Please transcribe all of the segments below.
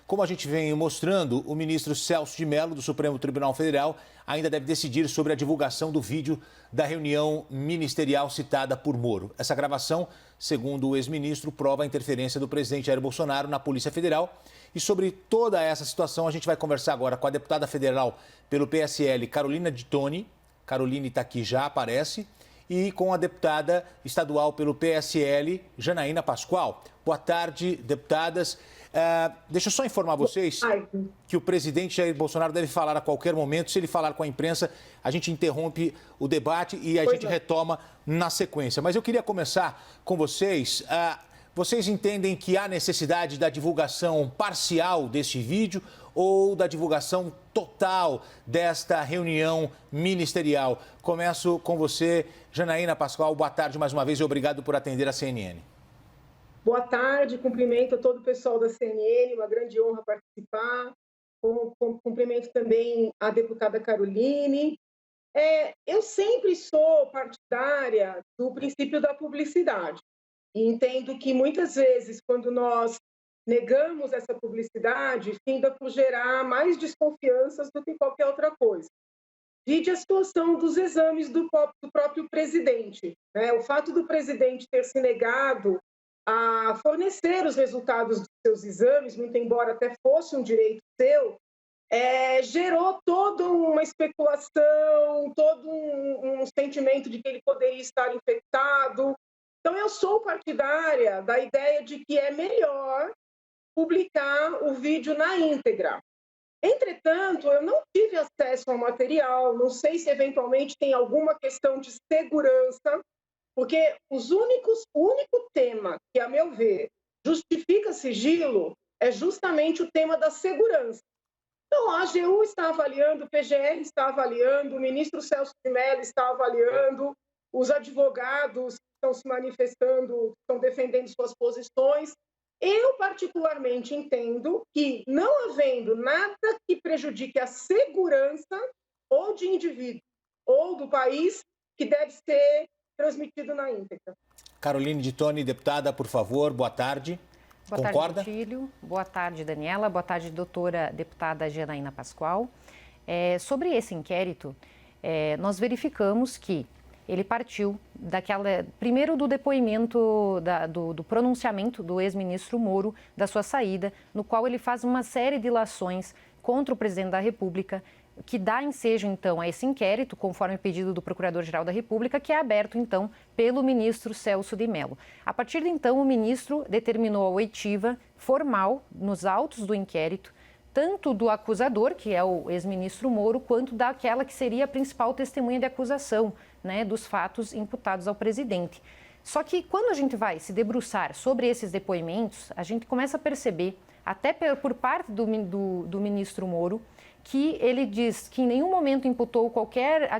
Como a gente vem mostrando, o ministro Celso de Mello, do Supremo Tribunal Federal, ainda deve decidir sobre a divulgação do vídeo da reunião ministerial citada por Moro. Essa gravação, segundo o ex-ministro, prova a interferência do presidente Jair Bolsonaro na Polícia Federal. E sobre toda essa situação, a gente vai conversar agora com a deputada federal pelo PSL, Carolina Dittoni. Caroline está aqui, já aparece. E com a deputada estadual pelo PSL, Janaína Pascoal. Boa tarde, deputadas. Deixa eu só informar vocês que o presidente Jair Bolsonaro deve falar a qualquer momento. Se ele falar com a imprensa, a gente interrompe o debate e a gente retoma na sequência. Mas eu queria começar com vocês. Vocês entendem que há necessidade da divulgação parcial deste vídeo ou da divulgação total desta reunião ministerial? Começo com você, Janaína Pascoal. Boa tarde mais uma vez e obrigado por atender a CNN. Boa tarde, cumprimento a todo o pessoal da CNN, uma grande honra participar. Cumprimento também a deputada Caroline. Eu sempre sou partidária do princípio da publicidade. E entendo que muitas vezes, quando nós negamos essa publicidade, finda por gerar mais desconfianças do que qualquer outra coisa. Vide a situação dos exames do próprio presidente, né? O fato do presidente ter se negado a fornecer os resultados dos seus exames, muito embora até fosse um direito seu, gerou toda uma especulação, todo um sentimento de que ele poderia estar infectado. Então, eu sou partidária da ideia de que é melhor publicar o vídeo na íntegra. Entretanto, eu não tive acesso ao material, não sei se eventualmente tem alguma questão de segurança, porque o único tema que, a meu ver, justifica sigilo é justamente o tema da segurança. Então, a AGU está avaliando, o PGR está avaliando, o ministro Celso de Mello está avaliando, os advogados estão se manifestando, estão defendendo suas posições. Eu, particularmente, entendo que, não havendo nada que prejudique a segurança ou de indivíduo ou do país, que deve ser transmitido na íntegra. Caroline Dittoni, deputada, por favor, boa tarde. Boa Concorda? tarde, Tílio. Boa tarde, Daniela. Boa tarde, doutora deputada Janaína Pascoal. Sobre esse inquérito, nós verificamos que ele partiu primeiro do depoimento, do pronunciamento do ex-ministro Moro, da sua saída, no qual ele faz uma série de ilações contra o presidente da República, que dá ensejo, então, a esse inquérito, conforme pedido do Procurador-Geral da República, que é aberto, então, pelo ministro Celso de Mello. A partir de então, o ministro determinou a oitiva formal nos autos do inquérito, tanto do acusador, que é o ex-ministro Moro, quanto daquela que seria a principal testemunha de acusação, né, dos fatos imputados ao presidente. Só que quando a gente vai se debruçar sobre esses depoimentos, a gente começa a perceber, até por parte do ministro Moro, que ele diz que em nenhum momento imputou qualquer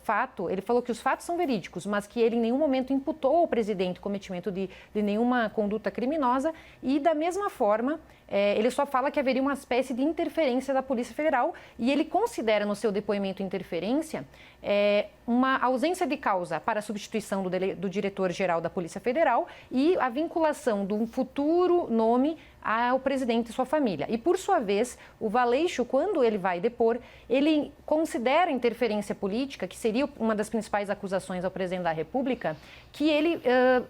fato, ele falou que os fatos são verídicos, mas que ele em nenhum momento imputou ao presidente o cometimento de nenhuma conduta criminosa e, da mesma forma, ele só fala que haveria uma espécie de interferência da Polícia Federal e ele considera no seu depoimento interferência uma ausência de causa para a substituição do diretor-geral da Polícia Federal e a vinculação de um futuro nome ao presidente e sua família. E, por sua vez, o Valeixo, quando ele vai depor, ele considera interferência política, que seria uma das principais acusações ao presidente da República, que ele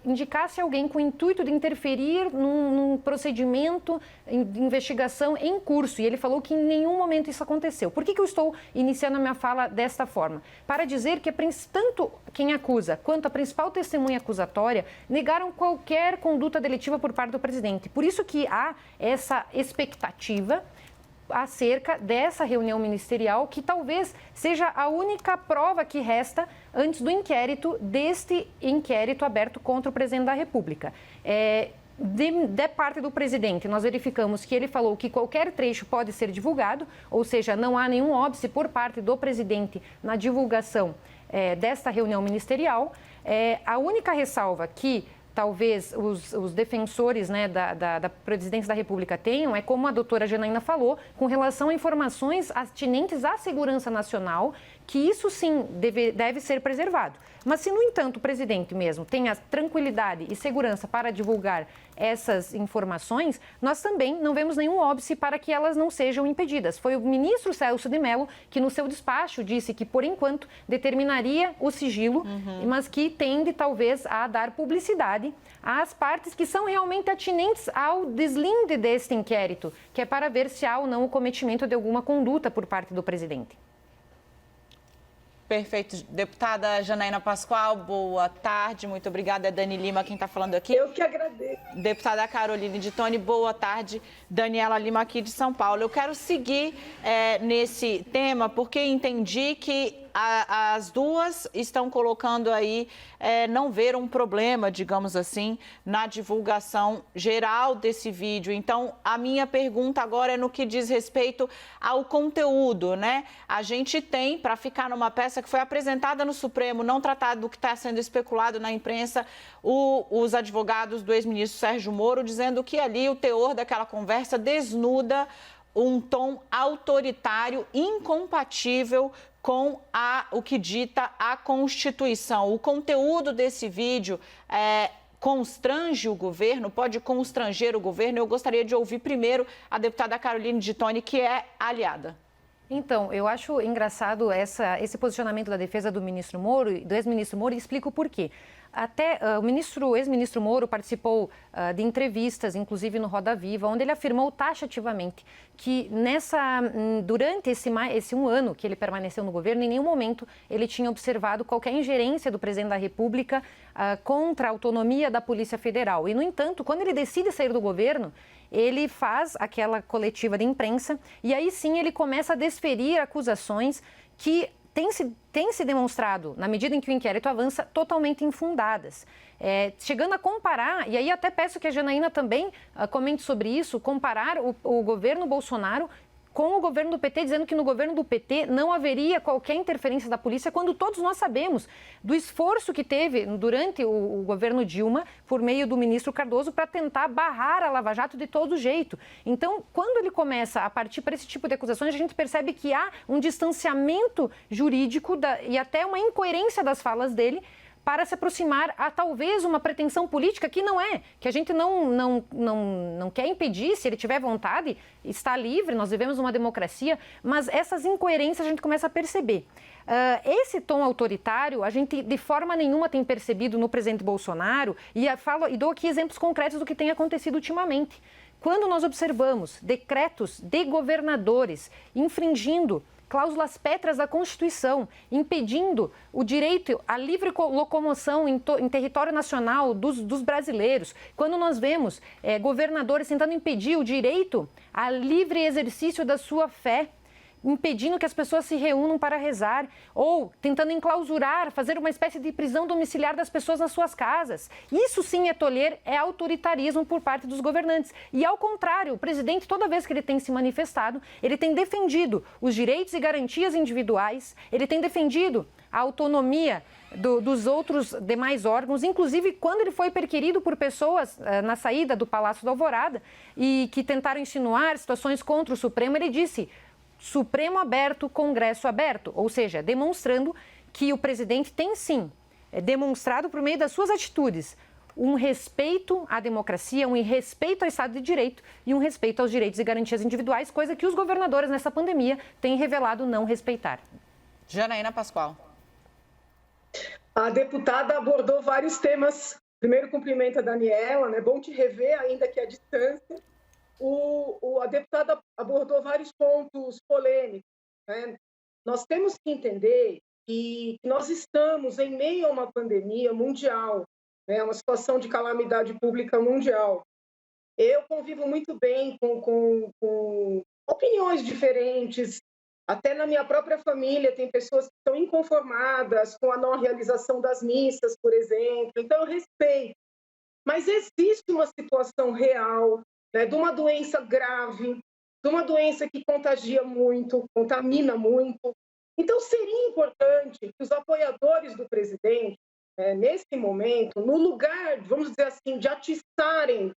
indicasse alguém com o intuito de interferir num procedimento de investigação em curso. E ele falou que em nenhum momento isso aconteceu. Por que eu estou iniciando a minha fala desta forma? Para dizer que tanto quem acusa quanto a principal testemunha acusatória negaram qualquer conduta delitiva por parte do presidente. Por isso que há essa expectativa acerca dessa reunião ministerial, que talvez seja a única prova que resta antes do inquérito, deste inquérito aberto contra o presidente da República. De parte do presidente, nós verificamos que ele falou que qualquer trecho pode ser divulgado, ou seja, não há nenhum óbice por parte do presidente na divulgação desta reunião ministerial. A única ressalva que talvez os defensores, né, da presidência da República tenham é, como a doutora Janaína falou, com relação a informações atinentes à segurança nacional, que isso sim deve ser preservado. Mas se, no entanto, o presidente mesmo tem a tranquilidade e segurança para divulgar essas informações, nós também não vemos nenhum óbice para que elas não sejam impedidas. Foi o ministro Celso de Mello que, no seu despacho, disse que, por enquanto, determinaria o sigilo, mas que tende, talvez, a dar publicidade às partes que são realmente atinentes ao deslinde deste inquérito, que é para ver se há ou não o cometimento de alguma conduta por parte do presidente. Perfeito. Deputada Janaína Pascoal, boa tarde. Muito obrigada. É Dani Lima quem está falando aqui. Eu que agradeço. Deputada Caroline de Toni, boa tarde. Daniela Lima aqui de São Paulo. Eu quero seguir nesse tema porque entendi que as duas estão colocando aí, não ver um problema, digamos assim, na divulgação geral desse vídeo. Então, a minha pergunta agora é no que diz respeito ao conteúdo, né? A gente tem, para ficar numa peça que foi apresentada no Supremo, não tratado do que está sendo especulado na imprensa, os advogados do ex-ministro Sérgio Moro dizendo que ali o teor daquela conversa desnuda um tom autoritário, incompatível com o que dita a Constituição. O conteúdo desse vídeo constrange o governo, pode constranger o governo. Eu gostaria de ouvir primeiro a deputada Caroline de Toni, que é aliada. Então, eu acho engraçado esse posicionamento da defesa do ministro Moro, do ex-ministro Moro, e explico por quê. Até o ex-ministro Moro participou de entrevistas, inclusive no Roda Viva, onde ele afirmou taxativamente que durante esse um ano que ele permaneceu no governo, em nenhum momento ele tinha observado qualquer ingerência do presidente da República contra a autonomia da Polícia Federal. E, no entanto, quando ele decide sair do governo, ele faz aquela coletiva de imprensa e aí sim ele começa a desferir acusações que tem se demonstrado, na medida em que o inquérito avança, totalmente infundadas. Chegando a comparar, e aí até peço que a Janaína também comente sobre isso, comparar o governo Bolsonaro com o governo do PT, dizendo que no governo do PT não haveria qualquer interferência da polícia, quando todos nós sabemos do esforço que teve durante o governo Dilma, por meio do ministro Cardoso, para tentar barrar a Lava Jato de todo jeito. Então, quando ele começa a partir para esse tipo de acusações, a gente percebe que há um distanciamento jurídico e até uma incoerência das falas dele, para se aproximar a talvez uma pretensão política que não é, que a gente não quer impedir, se ele tiver vontade, está livre, nós vivemos uma democracia, mas essas incoerências a gente começa a perceber. Esse tom autoritário, a gente de forma nenhuma tem percebido no presidente Bolsonaro, e dou aqui exemplos concretos do que tem acontecido ultimamente. Quando nós observamos decretos de governadores infringindo cláusulas pétreas da Constituição, impedindo o direito à livre locomoção em território nacional dos brasileiros. Quando nós vemos governadores tentando impedir o direito a livre exercício da sua fé, impedindo que as pessoas se reúnam para rezar, ou tentando enclausurar, fazer uma espécie de prisão domiciliar das pessoas nas suas casas. Isso sim é tolher, é autoritarismo por parte dos governantes. E ao contrário, o presidente, toda vez que ele tem se manifestado, ele tem defendido os direitos e garantias individuais, ele tem defendido a autonomia dos outros demais órgãos, inclusive quando ele foi perquirido por pessoas na saída do Palácio da Alvorada e que tentaram insinuar situações contra o Supremo, ele disse: Supremo aberto, Congresso aberto, ou seja, demonstrando que o presidente tem sim demonstrado por meio das suas atitudes um respeito à democracia, um respeito ao Estado de Direito e um respeito aos direitos e garantias individuais, coisa que os governadores nessa pandemia têm revelado não respeitar. Janaína Pascoal. A deputada abordou vários temas. Primeiro, cumprimento a Daniela, né? Bom te rever, ainda que à distância. A deputada abordou vários pontos polêmicos, né? Nós temos que entender que nós estamos em meio a uma pandemia mundial, né? Uma situação de calamidade pública mundial. Eu convivo muito bem com opiniões diferentes, até na minha própria família tem pessoas que estão inconformadas com a não realização das missas, por exemplo, então eu respeito. Mas existe uma situação real, né, de uma doença grave, de uma doença que contagia muito, contamina muito. Então, seria importante que os apoiadores do presidente, nesse momento, no lugar, vamos dizer assim, de atiçarem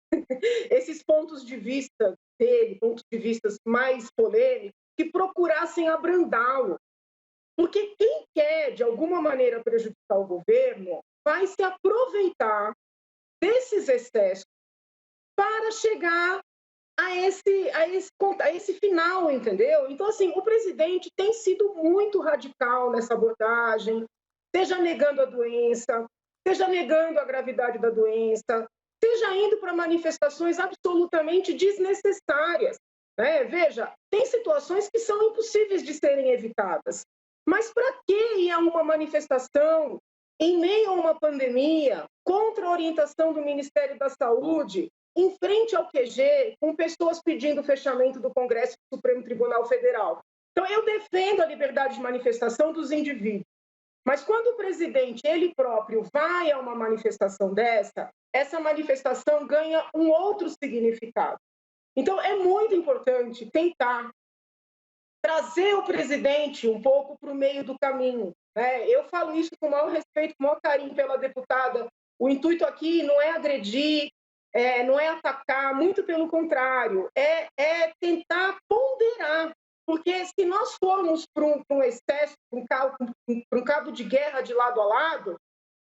esses pontos de vista dele, pontos de vista mais polêmicos, que procurassem abrandá-lo. Porque quem quer, de alguma maneira, prejudicar o governo, vai se aproveitar desses excessos para chegar a esse final, entendeu? Então, assim, o presidente tem sido muito radical nessa abordagem, seja negando a doença, seja negando a gravidade da doença, seja indo para manifestações absolutamente desnecessárias, né? Veja, tem situações que são impossíveis de serem evitadas, mas para que ir a uma manifestação em meio a uma pandemia, contra a orientação do Ministério da Saúde, em frente ao QG, com pessoas pedindo o fechamento do Congresso do Supremo Tribunal Federal? Então, eu defendo a liberdade de manifestação dos indivíduos, mas quando o presidente, ele próprio, vai a uma manifestação dessa, essa manifestação ganha um outro significado. Então, é muito importante tentar trazer o presidente um pouco para o meio do caminho, né? Eu falo isso com o maior respeito, com o maior carinho pela deputada. O intuito aqui não é agredir, não é atacar, muito pelo contrário, é tentar ponderar, porque se nós formos para um excesso, para um cabo de guerra de lado a lado,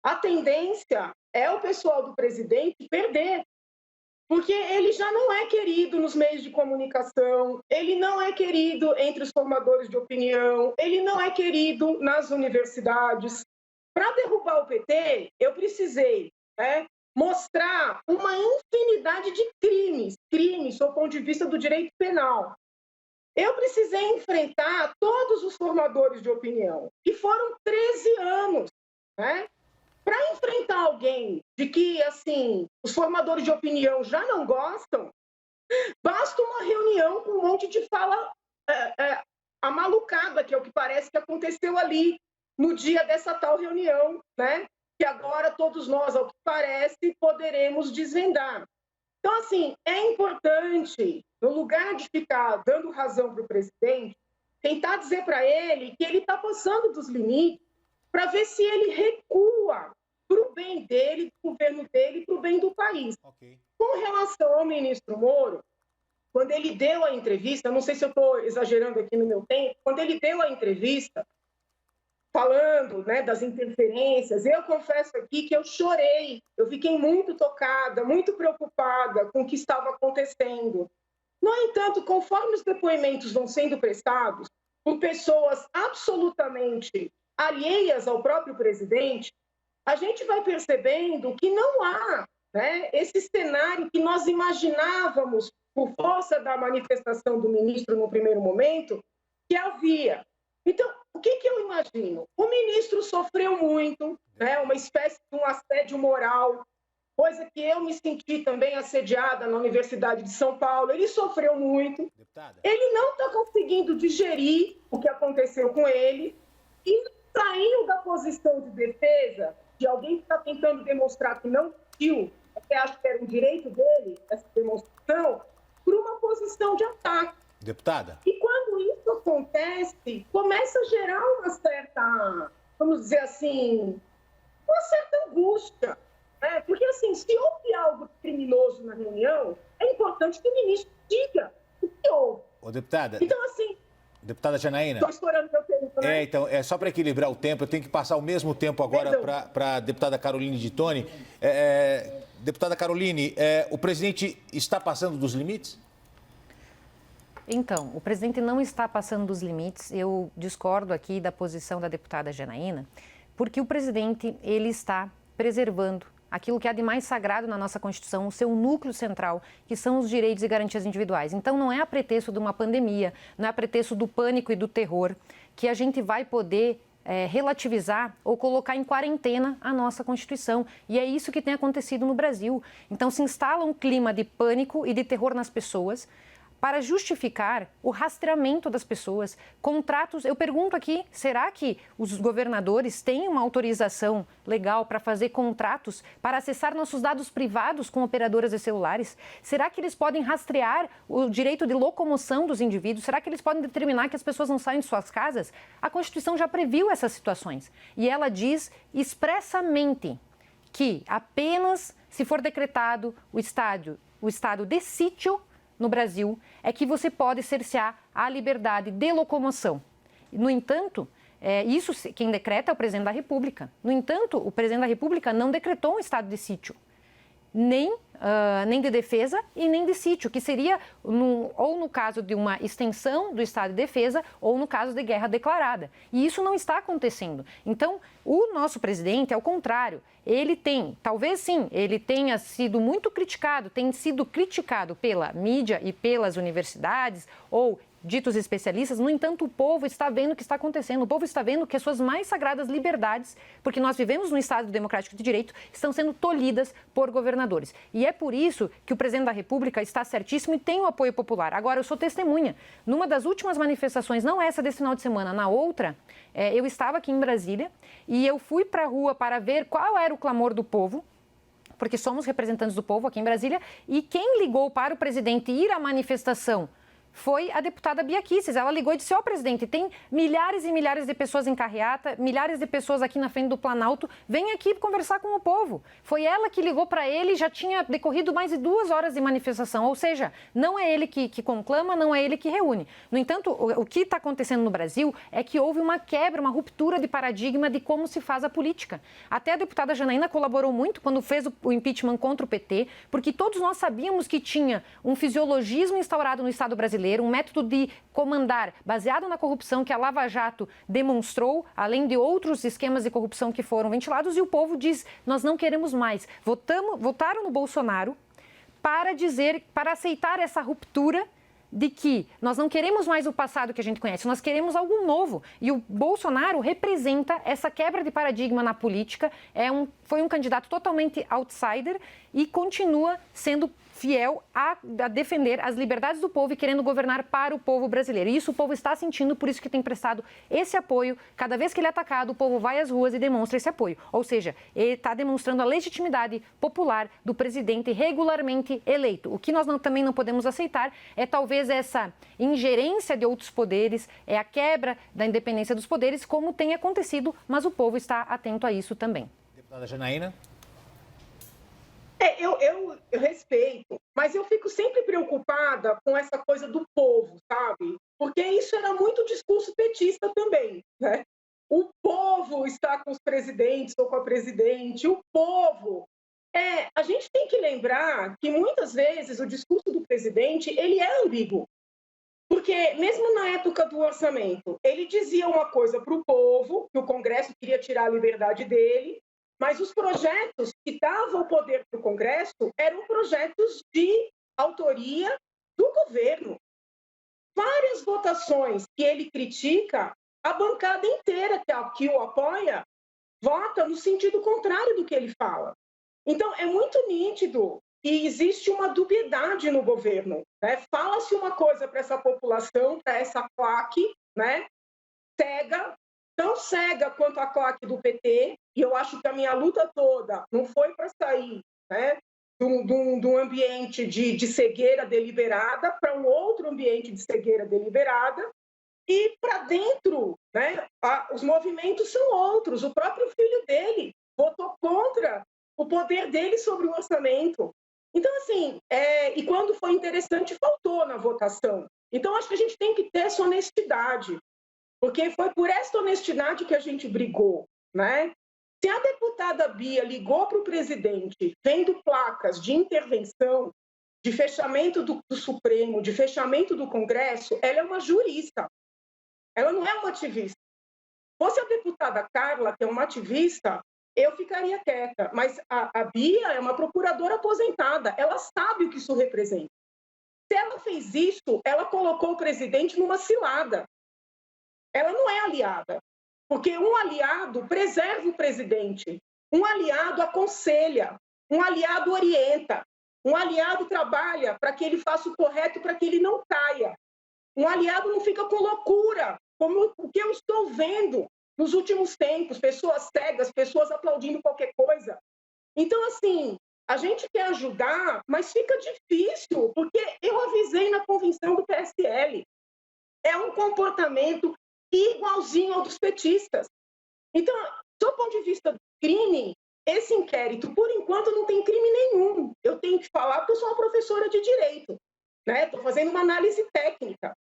a tendência é o pessoal do presidente perder, porque ele já não é querido nos meios de comunicação, ele não é querido entre os formadores de opinião, ele não é querido nas universidades. Para derrubar o PT, eu precisei mostrar uma infinidade de crimes do ponto de vista do direito penal. Eu precisei enfrentar todos os formadores de opinião, que foram 13 anos, né? Para enfrentar alguém de que, assim, os formadores de opinião já não gostam, basta uma reunião com um monte de fala amalucada, que é o que parece que aconteceu ali no dia dessa tal reunião, né? Que agora todos nós, ao que parece, poderemos desvendar. Então, assim, é importante, no lugar de ficar dando razão para o presidente, tentar dizer para ele que ele está passando dos limites para ver se ele recua para o bem dele, do governo dele, para o bem do país. Okay. Com relação ao ministro Moro, quando ele deu a entrevista, não sei se eu estou exagerando aqui no meu tempo, quando ele deu a entrevista, falando, né, das interferências, eu confesso aqui que eu chorei, eu fiquei muito tocada, muito preocupada com o que estava acontecendo. No entanto, conforme os depoimentos vão sendo prestados por pessoas absolutamente alheias ao próprio presidente, a gente vai percebendo que não há, né, esse cenário que nós imaginávamos, por força da manifestação do ministro no primeiro momento, que havia. Então, o que eu imagino? O ministro sofreu muito, né, uma espécie de um assédio moral, coisa que eu me senti também assediada na Universidade de São Paulo. Ele sofreu muito. Deputada. Ele não está conseguindo digerir o que aconteceu com ele e saiu da posição de defesa de alguém que está tentando demonstrar que não mentiu, até acho que era um direito dele, essa demonstração, por uma posição de ataque. Deputada. E quando isso acontece, começa a gerar uma certa, vamos dizer assim, uma certa angústia, né? Porque, assim, se houve algo criminoso na reunião, é importante que o ministro diga o que houve. Ô, deputada. Então, assim... Deputada Janaína. Estou estourando meu tempo, né? Então, só para equilibrar o tempo, eu tenho que passar o mesmo tempo agora para a deputada Caroline de Toni. Deputada Caroline, o presidente está passando dos limites? Então, o presidente não está passando dos limites. Eu discordo aqui da posição da deputada Janaína, porque o presidente, ele está preservando aquilo que há de mais sagrado na nossa Constituição, o seu núcleo central, que são os direitos e garantias individuais. Então, não é a pretexto de uma pandemia, não é a pretexto do pânico e do terror que a gente vai poder relativizar ou colocar em quarentena a nossa Constituição. E é isso que tem acontecido no Brasil. Então, se instala um clima de pânico e de terror nas pessoas, para justificar o rastreamento das pessoas, contratos. Eu pergunto aqui, será que os governadores têm uma autorização legal para fazer contratos para acessar nossos dados privados com operadoras de celulares? Será que eles podem rastrear o direito de locomoção dos indivíduos? Será que eles podem determinar que as pessoas não saiam de suas casas? A Constituição já previu essas situações e ela diz expressamente que apenas se for decretado o estado de sítio no Brasil, é que você pode cercear a liberdade de locomoção. No entanto, Isso quem decreta é o presidente da República. No entanto, o presidente da República não decretou um estado de sítio, nem de defesa e nem de sítio, que seria ou no caso de uma extensão do estado de defesa ou no caso de guerra declarada. E isso não está acontecendo. Então, o nosso presidente, ao contrário, ele tem, talvez sim, ele tenha sido muito criticado, tem sido criticado pela mídia e pelas universidades ou ditos especialistas. No entanto, o povo está vendo o que está acontecendo. O povo está vendo que as suas mais sagradas liberdades, porque nós vivemos num Estado democrático de direito, estão sendo tolhidas por governadores. E é por isso que o presidente da República está certíssimo e tem o apoio popular. Agora, eu sou testemunha. Numa das últimas manifestações, não essa desse final de semana, na outra, eu estava aqui em Brasília e eu fui para a rua para ver qual era o clamor do povo, porque somos representantes do povo aqui em Brasília, e quem ligou para o presidente ir à manifestação foi a deputada Bia Kicis. Ela ligou e disse: ó, presidente, tem milhares e milhares de pessoas em carreata, milhares de pessoas aqui na frente do Planalto, vem aqui conversar com o povo. Foi ela que ligou para ele, já tinha decorrido mais de 2 horas de manifestação, ou seja, não é ele que conclama, não é ele que reúne. No entanto, o que está acontecendo no Brasil é que houve uma quebra, uma ruptura de paradigma de como se faz a política. Até a deputada Janaína colaborou muito quando fez o impeachment contra o PT, porque todos nós sabíamos que tinha um fisiologismo instaurado no Estado brasileiro, um método de comandar baseado na corrupção que a Lava Jato demonstrou, além de outros esquemas de corrupção que foram ventilados, e o povo diz: nós não queremos mais. Votaram no Bolsonaro para aceitar essa ruptura de que nós não queremos mais o passado que a gente conhece, nós queremos algo novo. E o Bolsonaro representa essa quebra de paradigma na política, foi um candidato totalmente outsider e continua sendo fiel a defender as liberdades do povo e querendo governar para o povo brasileiro. E isso o povo está sentindo, por isso que tem prestado esse apoio. Cada vez que ele é atacado, o povo vai às ruas e demonstra esse apoio. Ou seja, ele está demonstrando a legitimidade popular do presidente regularmente eleito. O que nós também não podemos aceitar é talvez essa ingerência de outros poderes, é a quebra da independência dos poderes, como tem acontecido, mas o povo está atento a isso também. Deputada Janaína. Eu respeito, mas eu fico sempre preocupada com essa coisa do povo, sabe? Porque isso era muito discurso petista também, né? O povo está com os presidentes ou com a presidente, o povo. A gente tem que lembrar que muitas vezes o discurso do presidente, ele é ambíguo. Porque mesmo na época do orçamento, ele dizia uma coisa para o povo, que o Congresso queria tirar a liberdade dele, mas os projetos que davam o poder para o Congresso eram projetos de autoria do governo. Várias votações que ele critica, a bancada inteira que o apoia vota no sentido contrário do que ele fala. Então, é muito nítido que existe uma dubiedade no governo, né? Fala-se uma coisa para essa população, para essa claque, né? Cega, tão cega quanto a claque do PT, e eu acho que a minha luta toda não foi para sair, né, de um ambiente de cegueira deliberada para um outro ambiente de cegueira deliberada, e para dentro, né, os movimentos são outros. O próprio filho dele votou contra o poder dele sobre o orçamento. Então, assim, e quando foi interessante, faltou na votação. Então, acho que a gente tem que ter essa honestidade, porque foi por essa honestidade que a gente brigou, né? Se a deputada Bia ligou para o presidente vendo placas de intervenção, de fechamento do Supremo, de fechamento do Congresso, ela é uma jurista, ela não é uma ativista. Se fosse a deputada Carla, que é uma ativista, eu ficaria quieta, mas a Bia é uma procuradora aposentada, ela sabe o que isso representa. Se ela fez isso, ela colocou o presidente numa cilada. Ela não é aliada, porque um aliado preserva o presidente, um aliado aconselha, um aliado orienta, um aliado trabalha para que ele faça o correto, para que ele não caia. Um aliado não fica com loucura, como o que eu estou vendo nos últimos tempos, pessoas cegas, pessoas aplaudindo qualquer coisa. Então, assim, a gente quer ajudar, mas fica difícil, porque eu avisei na convenção do PSL. É um comportamento igualzinho ao dos petistas. Então, do ponto de vista do crime, esse inquérito, por enquanto, não tem crime nenhum. Eu tenho que falar porque eu sou uma professora de direito, né? Estou fazendo uma análise técnica.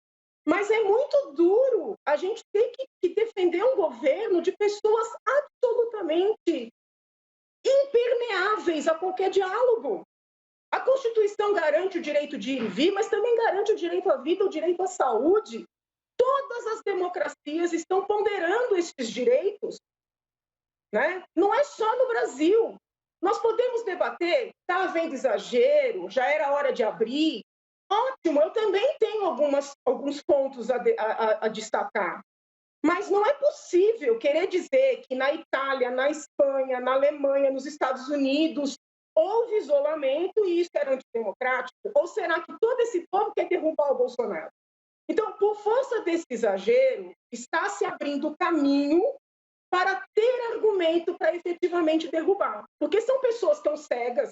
Mas é muito duro a gente ter que defender um governo de pessoas absolutamente impermeáveis a qualquer diálogo. A Constituição garante o direito de ir e vir, mas também garante o direito à vida, o direito à saúde. Todas as democracias estão ponderando esses direitos, né? Não é só no Brasil. Nós podemos debater, está havendo exagero, já era hora de abrir. Ótimo, eu também tenho alguns pontos a destacar. Mas não é possível querer dizer que na Itália, na Espanha, na Alemanha, nos Estados Unidos, houve isolamento e isso era antidemocrático? Ou será que todo esse povo quer derrubar o Bolsonaro? Então, por força desse exagero, está se abrindo caminho para ter argumento para efetivamente derrubar. Porque são pessoas tão cegas,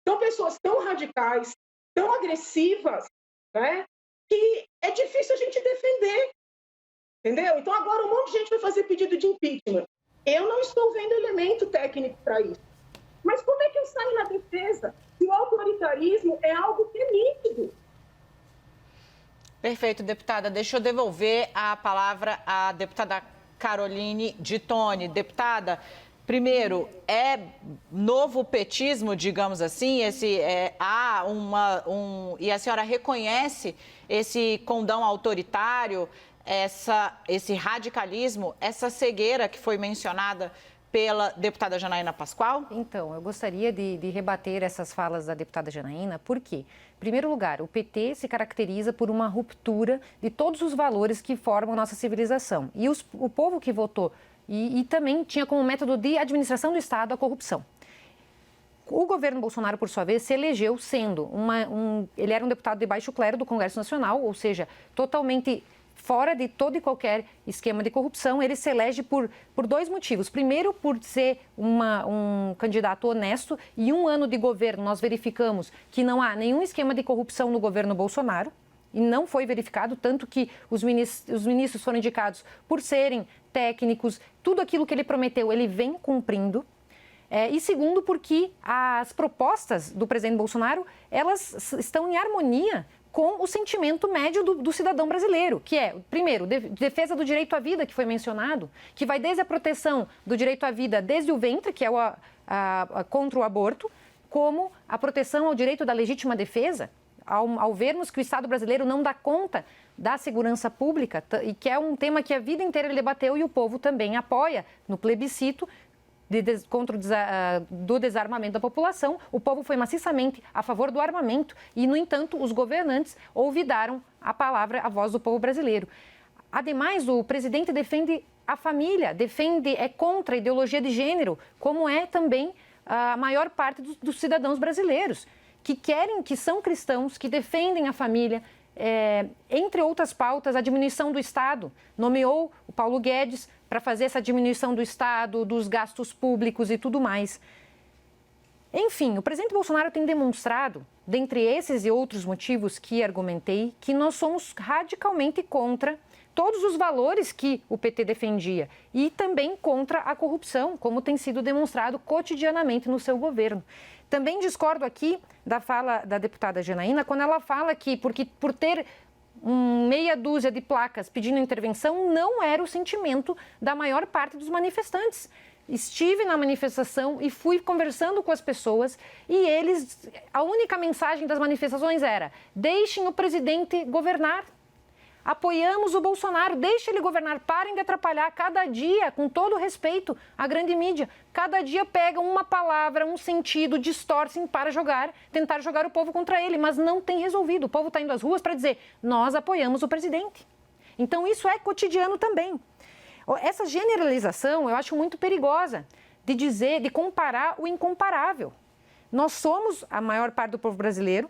são pessoas tão radicais, tão agressivas, né, que é difícil a gente defender. Entendeu? Então, agora um monte de gente vai fazer pedido de impeachment. Eu não estou vendo elemento técnico para isso. Mas como é que eu saio na defesa se o autoritarismo é algo que é nítido? Perfeito, deputada. Deixa eu devolver a palavra à deputada Caroline de Toni. Deputada, primeiro, é novo petismo, digamos assim, e a senhora reconhece esse condão autoritário, esse radicalismo, essa cegueira que foi mencionada pela deputada Janaína Pascoal? Então, eu gostaria de rebater essas falas da deputada Janaína, por quê? Em primeiro lugar, o PT se caracteriza por uma ruptura de todos os valores que formam a nossa civilização. E o povo que votou, e também tinha como método de administração do Estado a corrupção. O governo Bolsonaro, por sua vez, se elegeu sendo ele era um deputado de baixo clero do Congresso Nacional, ou seja, totalmente fora de todo e qualquer esquema de corrupção. Ele se elege por dois motivos. Primeiro, por ser um candidato honesto, e um ano de governo nós verificamos que não há nenhum esquema de corrupção no governo Bolsonaro, e não foi verificado, tanto que os ministros foram indicados por serem técnicos, tudo aquilo que ele prometeu ele vem cumprindo. E segundo, porque as propostas do presidente Bolsonaro, elas estão em harmonia com o sentimento médio do cidadão brasileiro, que é, primeiro, defesa do direito à vida, que foi mencionado, que vai desde a proteção do direito à vida desde o ventre, que é contra o aborto, como a proteção ao direito da legítima defesa, ao vermos que o Estado brasileiro não dá conta da segurança pública, e que é um tema que a vida inteira ele debateu e o povo também apoia no plebiscito, contra do desarmamento da população. O povo foi maciçamente a favor do armamento e, no entanto, os governantes olvidaram a voz do povo brasileiro. Ademais, o presidente defende a família, é contra a ideologia de gênero, como é também a maior parte dos cidadãos brasileiros, que são cristãos, que defendem a família. Entre outras pautas, a diminuição do Estado. Nomeou o Paulo Guedes para fazer essa diminuição do Estado, dos gastos públicos e tudo mais. Enfim, o presidente Bolsonaro tem demonstrado, dentre esses e outros motivos que argumentei, que nós somos radicalmente contra todos os valores que o PT defendia e também contra a corrupção, como tem sido demonstrado cotidianamente no seu governo. Também discordo aqui da fala da deputada Janaína, quando ela fala que por ter meia dúzia de placas pedindo intervenção, não era o sentimento da maior parte dos manifestantes. Estive na manifestação e fui conversando com as pessoas e a única mensagem das manifestações era: deixem o presidente governar. Apoiamos o Bolsonaro, deixe ele governar, parem de atrapalhar. Cada dia, com todo respeito à grande mídia, cada dia pegam uma palavra, um sentido, distorcem para tentar jogar o povo contra ele, mas não tem resolvido. O povo está indo às ruas para dizer: nós apoiamos o presidente. Então isso é cotidiano também. Essa generalização eu acho muito perigosa, de comparar o incomparável. Nós somos a maior parte do povo brasileiro,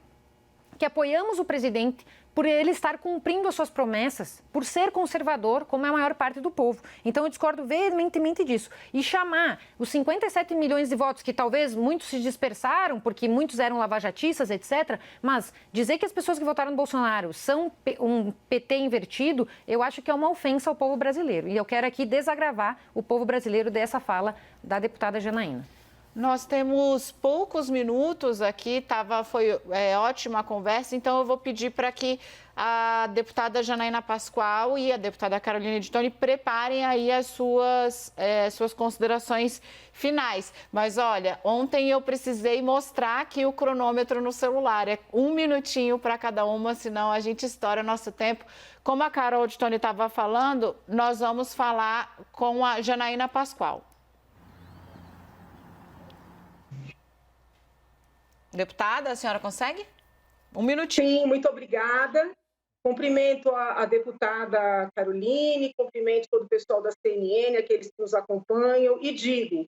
que apoiamos o presidente por ele estar cumprindo as suas promessas, por ser conservador, como é a maior parte do povo. Então, eu discordo veementemente disso. E chamar os 57 milhões de votos, que talvez muitos se dispersaram, porque muitos eram lavajatistas, etc., mas dizer que as pessoas que votaram no Bolsonaro são um PT invertido, eu acho que é uma ofensa ao povo brasileiro. E eu quero aqui desagravar o povo brasileiro dessa fala da deputada Janaína. Nós temos poucos minutos aqui, foi ótima a conversa, então eu vou pedir para que a deputada Janaína Pascoal e a deputada Carolina de Toni preparem aí as suas considerações finais. Mas olha, ontem eu precisei mostrar aqui o cronômetro no celular, é 1 minutinho para cada uma, senão a gente estoura nosso tempo. Como a Carol de Toni estava falando, nós vamos falar com a Janaína Pascoal. Deputada, a senhora consegue? 1 minutinho. Sim, muito obrigada. Cumprimento a deputada Caroline, cumprimento todo o pessoal da CNN, aqueles que nos acompanham, e digo,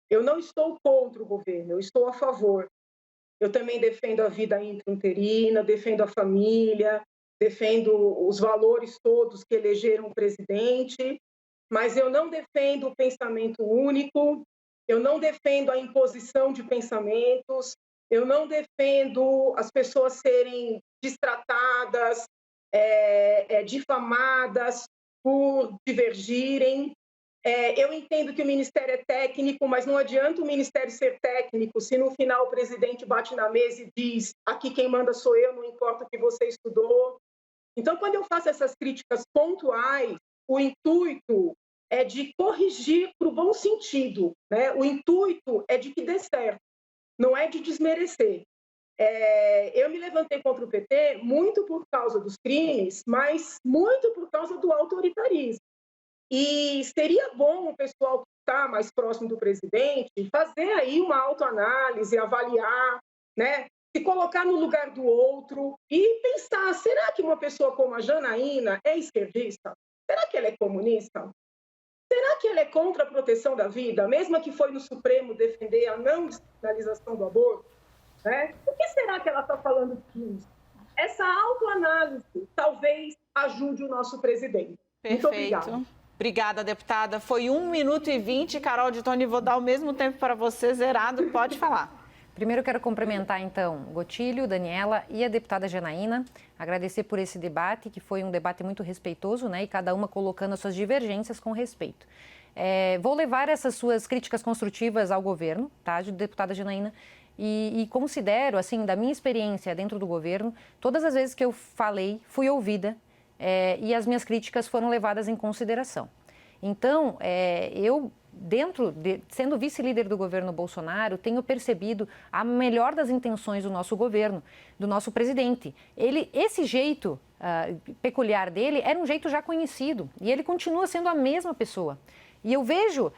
eu não estou contra o governo, eu estou a favor. Eu também defendo a vida intrauterina, defendo a família, defendo os valores todos que elegeram o presidente, mas eu não defendo o pensamento único, eu não defendo a imposição de pensamentos, eu não defendo as pessoas serem destratadas, difamadas por divergirem. Eu entendo que o Ministério é técnico, mas não adianta o Ministério ser técnico se no final o presidente bate na mesa e diz: aqui quem manda sou eu, não importa o que você estudou. Então, quando eu faço essas críticas pontuais, o intuito é de corrigir para o bom sentido, né? O intuito é de que dê certo. Não é de desmerecer. Eu me levantei contra o PT muito por causa dos crimes, mas muito por causa do autoritarismo. E seria bom o pessoal que está mais próximo do presidente fazer aí uma autoanálise, avaliar, né? Se colocar no lugar do outro e pensar, será que uma pessoa como a Janaína é esquerdista? Será que ela é comunista? Será que ela é contra a proteção da vida, mesmo que foi no Supremo defender a não despenalização do aborto? Né? Por que será que ela está falando disso? Essa autoanálise talvez ajude o nosso presidente. Perfeito. Muito obrigada. Obrigada, deputada. Foi 1 minuto e 20. Carol de Toni, vou dar o mesmo tempo para você, zerado. Pode falar. Primeiro, eu quero cumprimentar, então, Gotílio, Daniela e a deputada Janaína, agradecer por esse debate, que foi um debate muito respeitoso, né, e cada uma colocando as suas divergências com respeito. Vou levar essas suas críticas construtivas ao governo, tá, deputada Janaína, e considero, assim, da minha experiência dentro do governo, todas as vezes que eu falei, fui ouvida e as minhas críticas foram levadas em consideração. Então, sendo vice-líder do governo Bolsonaro, tenho percebido a melhor das intenções do nosso governo, do nosso presidente. Esse jeito peculiar dele era um jeito já conhecido e ele continua sendo a mesma pessoa. E eu vejo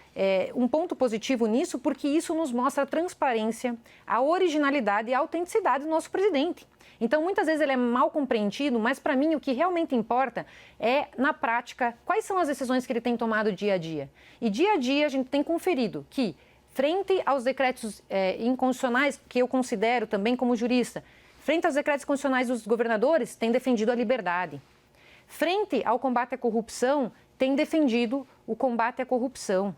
um ponto positivo nisso porque isso nos mostra a transparência, a originalidade e a autenticidade do nosso presidente. Então, muitas vezes ele é mal compreendido, mas para mim o que realmente importa é, na prática, quais são as decisões que ele tem tomado dia a dia. E dia a dia a gente tem conferido que, frente aos decretos inconstitucionais, que eu considero também como jurista, frente aos decretos constitucionais dos governadores, tem defendido a liberdade. Frente ao combate à corrupção, tem defendido o combate à corrupção.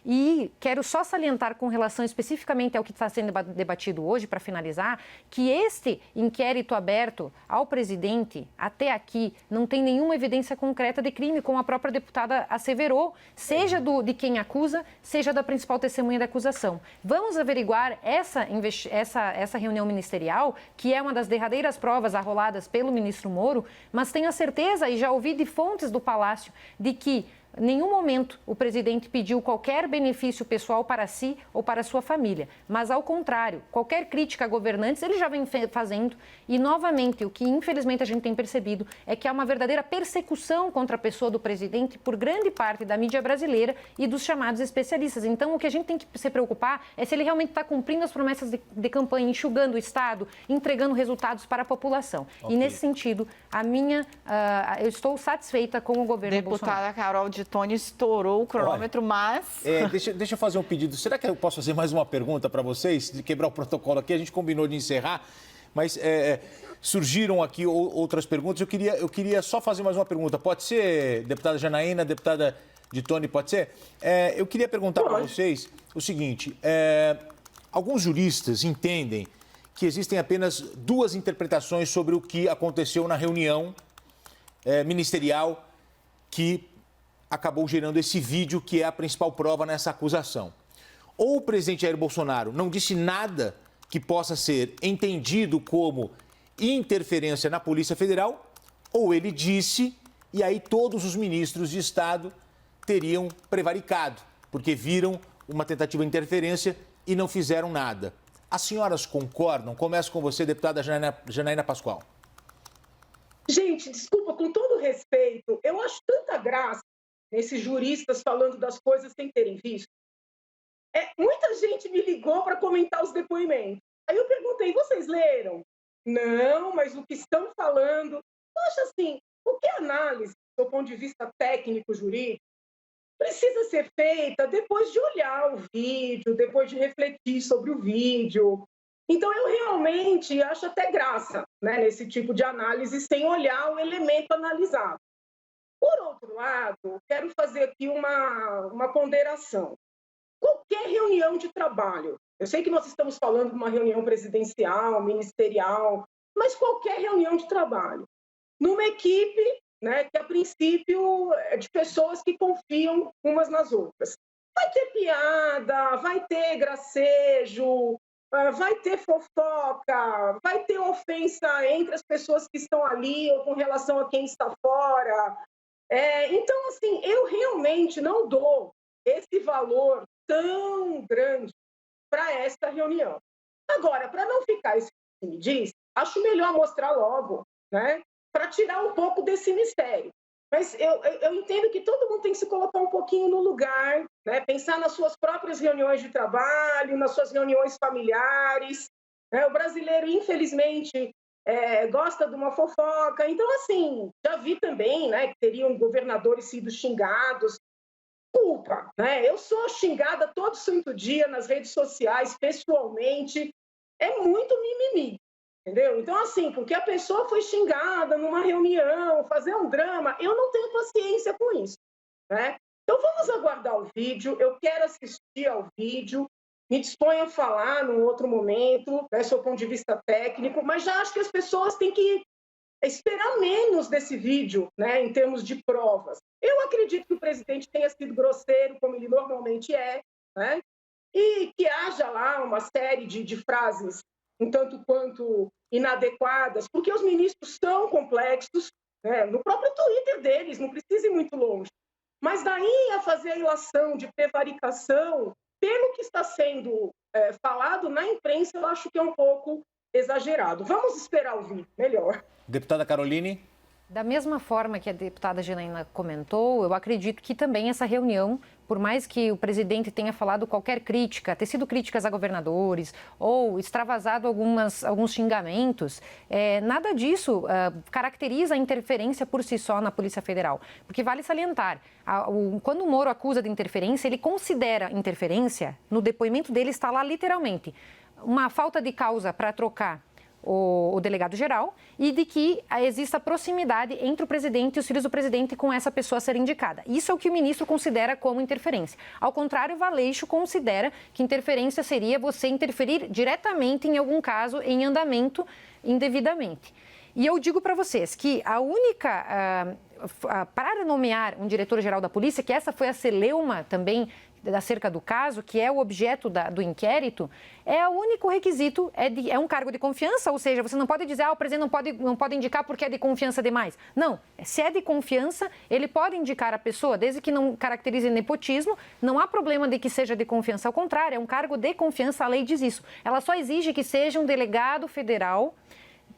E quero só salientar com relação especificamente ao que está sendo debatido hoje, para finalizar, que este inquérito aberto ao presidente, até aqui, não tem nenhuma evidência concreta de crime, como a própria deputada asseverou, seja de quem acusa, seja da principal testemunha da acusação. Vamos averiguar essa reunião ministerial, que é uma das derradeiras provas arroladas pelo ministro Moro, mas tenho a certeza, e já ouvi de fontes do Palácio, de que em nenhum momento o presidente pediu qualquer benefício pessoal para si ou para sua família, mas ao contrário, qualquer crítica a governantes ele já vem fazendo e novamente o que infelizmente a gente tem percebido é que há uma verdadeira persecução contra a pessoa do presidente por grande parte da mídia brasileira e dos chamados especialistas. Então o que a gente tem que se preocupar é se ele realmente está cumprindo as promessas de campanha, enxugando o Estado, entregando resultados para a população. Okay. E nesse sentido, eu estou satisfeita com o governo Bolsonaro. Deputada Carol de Toni estourou o cronômetro, mas... Deixa eu fazer um pedido. Será que eu posso fazer mais uma pergunta para vocês? De quebrar o protocolo aqui, a gente combinou de encerrar, mas surgiram aqui outras perguntas. Eu queria só fazer mais uma pergunta. Pode ser, deputada Janaína, deputada de Toni, pode ser? Eu queria perguntar para vocês o seguinte. Alguns juristas entendem que existem apenas duas interpretações sobre o que aconteceu na reunião ministerial que acabou gerando esse vídeo que é a principal prova nessa acusação. ou o presidente Jair Bolsonaro não disse nada que possa ser entendido como interferência na Polícia Federal, ou ele disse, e aí todos os ministros de Estado teriam prevaricado, porque viram uma tentativa de interferência e não fizeram nada. As senhoras concordam? Começo com você, deputada Janaína Pascoal. Gente, desculpa, com todo respeito, eu acho tanta graça nesses juristas falando das coisas sem terem visto. Muita gente me ligou para comentar os depoimentos. Aí eu perguntei, vocês leram? Não, mas o que estão falando... Eu acho assim, qualquer análise, do ponto de vista técnico-jurídico, precisa ser feita depois de olhar o vídeo, depois de refletir sobre o vídeo. Então, eu realmente acho até graça, né, nesse tipo de análise, sem olhar o elemento analisado. Por outro lado, quero fazer aqui uma ponderação. Qualquer reunião de trabalho, eu sei que nós estamos falando de uma reunião presidencial, ministerial, mas qualquer reunião de trabalho, numa equipe, né, que a princípio é de pessoas que confiam umas nas outras. Vai ter piada, vai ter gracejo, vai ter fofoca, vai ter ofensa entre as pessoas que estão ali ou com relação a quem está fora. Então, assim, eu realmente não dou esse valor tão grande para essa reunião. Agora, para não ficar isso que me diz, acho melhor mostrar logo, né, para tirar um pouco desse mistério. Mas eu entendo que todo mundo tem que se colocar um pouquinho no lugar, né, pensar nas suas próprias reuniões de trabalho, nas suas reuniões familiares. O brasileiro, infelizmente, gosta de uma fofoca. Então, assim, já vi também, né, que teriam governadores sido xingados. Desculpa, né? Eu sou xingada todo santo dia nas redes sociais, pessoalmente. É muito mimimi, entendeu? Então, assim, porque a pessoa foi xingada numa reunião, fazer um drama, eu não tenho paciência com isso, né? Então, vamos aguardar o vídeo. Eu quero assistir ao vídeo. Me disponho a falar num outro momento, né, do ponto de vista técnico, mas já acho que as pessoas têm que esperar menos desse vídeo, né, em termos de provas. Eu acredito que o presidente tenha sido grosseiro, como ele normalmente é, né, e que haja lá uma série de frases um tanto quanto inadequadas, porque os ministros são complexos, né, no próprio Twitter deles, não precisa ir muito longe. Mas daí a fazer a ilação de prevaricação, pelo que está sendo falado na imprensa, eu acho que é um pouco exagerado. Vamos esperar o vídeo, melhor. Deputada Caroline. Da mesma forma que a deputada Janaína comentou, eu acredito que também essa reunião, por mais que o presidente tenha falado qualquer crítica, tecido críticas a governadores ou extravasado alguns xingamentos, nada disso caracteriza a interferência por si só na Polícia Federal. Porque vale salientar, quando o Moro acusa de interferência, ele considera interferência, no depoimento dele está lá literalmente, uma falta de causa para trocar o delegado-geral e de que exista proximidade entre o presidente e os filhos do presidente com essa pessoa a ser indicada. Isso é o que o ministro considera como interferência. Ao contrário, Valeixo considera que interferência seria você interferir diretamente em algum caso em andamento indevidamente. E eu digo para vocês que a única, para nomear um diretor-geral da polícia, que essa foi a celeuma também acerca do caso, que é o objeto do inquérito, o único requisito é um cargo de confiança, ou seja, você não pode dizer, o presidente não pode indicar porque é de confiança demais. Não, se é de confiança, ele pode indicar a pessoa, desde que não caracterize nepotismo, não há problema de que seja de confiança, ao contrário, é um cargo de confiança, a lei diz isso. Ela só exige que seja um delegado federal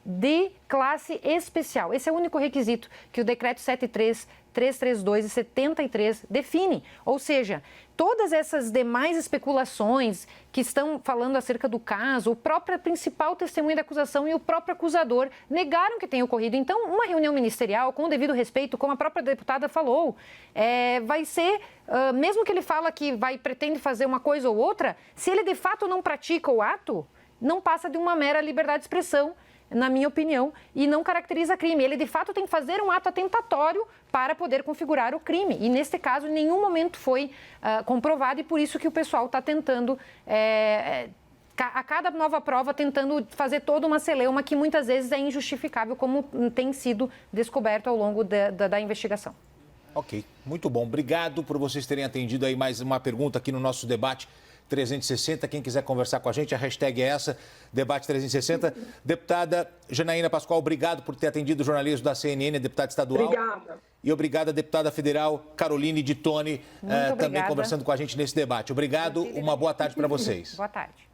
de classe especial. Esse é o único requisito que o decreto 7332 e 73 define. Ou seja, todas essas demais especulações que estão falando acerca do caso, o próprio principal testemunha da acusação e o próprio acusador negaram que tenha ocorrido. Então, uma reunião ministerial, com o devido respeito, como a própria deputada falou, vai ser, mesmo que ele fala que pretende fazer uma coisa ou outra, se ele de fato não pratica o ato, não passa de uma mera liberdade de expressão, na minha opinião, e não caracteriza crime. Ele, de fato, tem que fazer um ato atentatório para poder configurar o crime. E, neste caso, em nenhum momento foi comprovado e por isso que o pessoal está tentando, a cada nova prova, tentando fazer toda uma celeuma que muitas vezes é injustificável, como tem sido descoberto ao longo da investigação. Ok, muito bom. Obrigado por vocês terem atendido aí mais uma pergunta aqui no nosso debate 360. Quem quiser conversar com a gente, a hashtag é essa, Debate 360. Deputada Janaína Pascoal, obrigado por ter atendido o jornalismo da CNN, deputada estadual. Obrigada. E obrigada, deputada federal Caroline de Toni, também conversando com a gente nesse debate. Obrigado, uma boa tarde para vocês. Boa tarde.